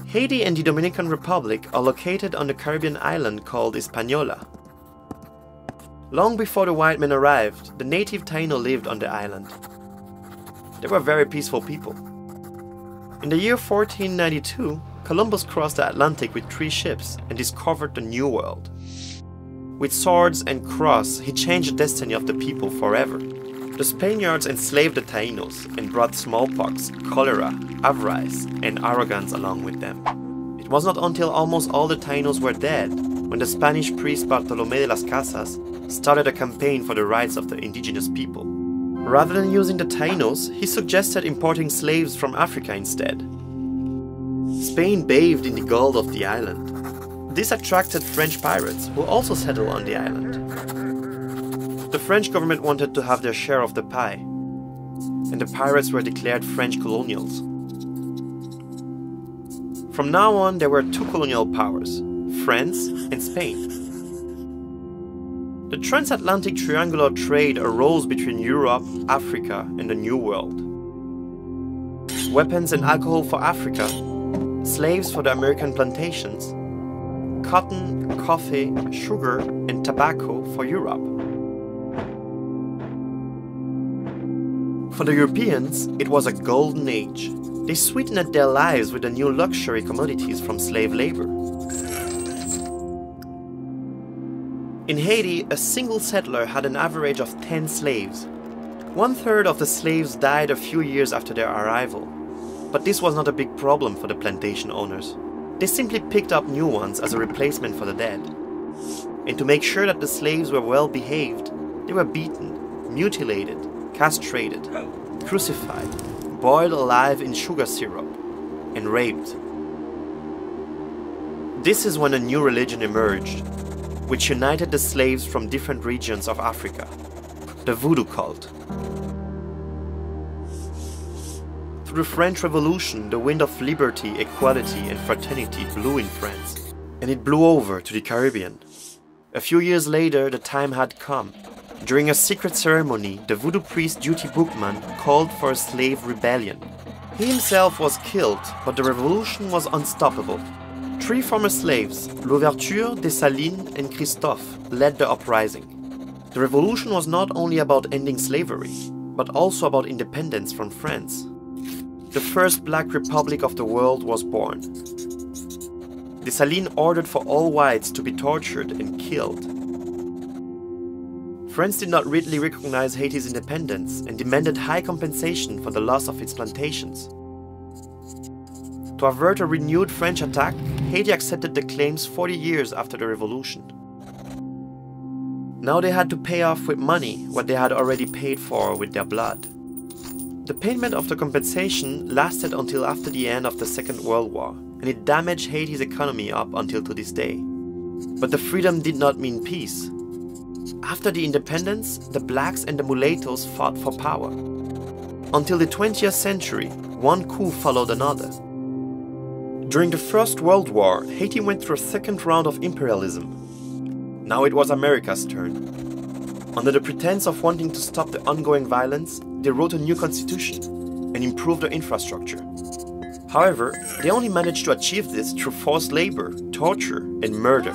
Haiti and the Dominican Republic are located on the Caribbean island called Hispaniola. Long before the white men arrived, the native Taino lived on the island. They were very peaceful people. In the year 1492, Columbus crossed the Atlantic with 3 ships and discovered the New World. With swords and cross, he changed the destiny of the people forever. The Spaniards enslaved the Tainos and brought smallpox, cholera, avarice, and arrogance along with them. It was not until almost all the Tainos were dead when the Spanish priest Bartolomé de las Casas started a campaign for the rights of the indigenous people. Rather than using the Tainos, he suggested importing slaves from Africa instead. Spain bathed in the gold of the island. This attracted French pirates, who also settled on the island. The French government wanted to have their share of the pie, and the pirates were declared French colonials. From now on, there were 2 colonial powers, France and Spain. The transatlantic triangular trade arose between Europe, Africa, and the New World. Weapons and alcohol for Africa, slaves for the American plantations, cotton, coffee, sugar, and tobacco for Europe. For the Europeans, it was a golden age. They sweetened their lives with the new luxury commodities from slave labor. In Haiti, a single settler had an average of 10 slaves. 1/3 of the slaves died a few years after their arrival. But this was not a big problem for the plantation owners. They simply picked up new ones as a replacement for the dead. And to make sure that the slaves were well behaved, they were beaten, mutilated, castrated, crucified, boiled alive in sugar syrup, and raped. This is when a new religion emerged, which united the slaves from different regions of Africa, the voodoo cult. Through the French Revolution, the wind of liberty, equality, and fraternity blew in France, and it blew over to the Caribbean. A few years later, the time had come. During a secret ceremony, the voodoo priest Duty Bookman called for a slave rebellion. He himself was killed, but the revolution was unstoppable. 3 former slaves, Louverture, Dessalines, and Christophe, led the uprising. The revolution was not only about ending slavery, but also about independence from France. The first black republic of the world was born. Dessalines ordered for all whites to be tortured and killed. France did not readily recognize Haiti's independence and demanded high compensation for the loss of its plantations. To avert a renewed French attack, Haiti accepted the claims 40 years after the revolution. Now they had to pay off with money what they had already paid for with their blood. The payment of the compensation lasted until after the end of the Second World War, and it damaged Haiti's economy up until to this day. But the freedom did not mean peace. After the independence, the blacks and the mulattoes fought for power. Until the 20th century, one coup followed another. During the First World War, Haiti went through a second round of imperialism. Now it was America's turn. Under the pretense of wanting to stop the ongoing violence, they wrote a new constitution and improved the infrastructure. However, they only managed to achieve this through forced labor, torture, and murder.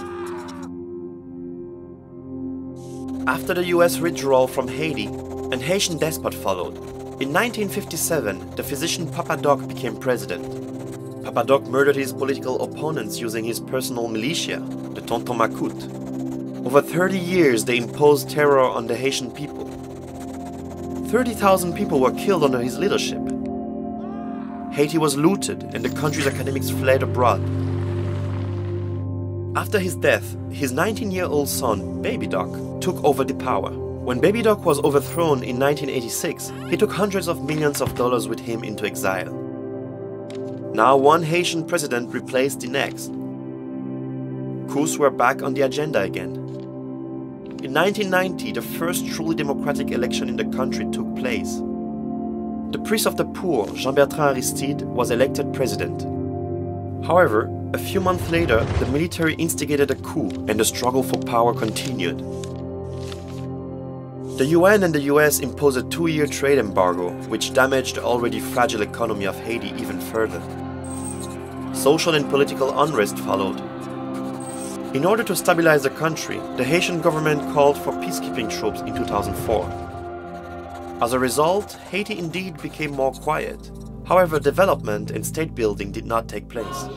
After the US withdrawal from Haiti, an Haitian despot followed. In 1957, the physician Papa Doc became president. Papa Doc murdered his political opponents using his personal militia, the Tonton Macoute. Over 30 years, they imposed terror on the Haitian people. 30,000 people were killed under his leadership. Haiti was looted and the country's academics fled abroad. After his death, his 19-year-old son, Baby Doc, took over the power. When Baby Doc was overthrown in 1986, he took hundreds of millions of dollars with him into exile. Now one Haitian president replaced the next. Coups were back on the agenda again. In 1990, the first truly democratic election in the country took place. The priest of the poor, Jean-Bertrand Aristide, was elected president. However, a few months later, the military instigated a coup and the struggle for power continued. The UN and the US imposed a 2-year trade embargo, which damaged the already fragile economy of Haiti even further. social and political unrest followed. In order to stabilize the country, the Haitian government called for peacekeeping troops in 2004. As a result, Haiti indeed became more quiet. However, development and state building did not take place.